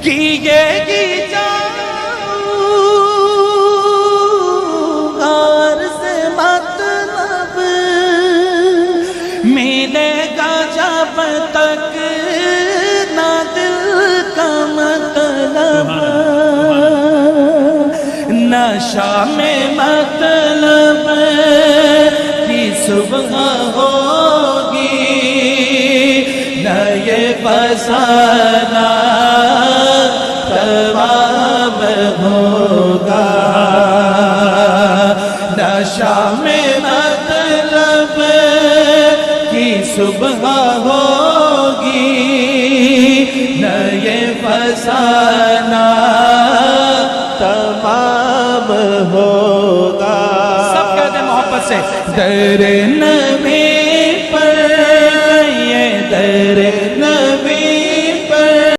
किएगी जाऊंगार से मतलब मिलेगा जब तक ना दिल का मतलब नशा में मतलब की सुबह होगी न ये फसाना तमाम होगा नशा में मतलब की सुबह होगी न ये फसाना तमाम होगा। सब कहते हैं मोहब्बत से दर नबी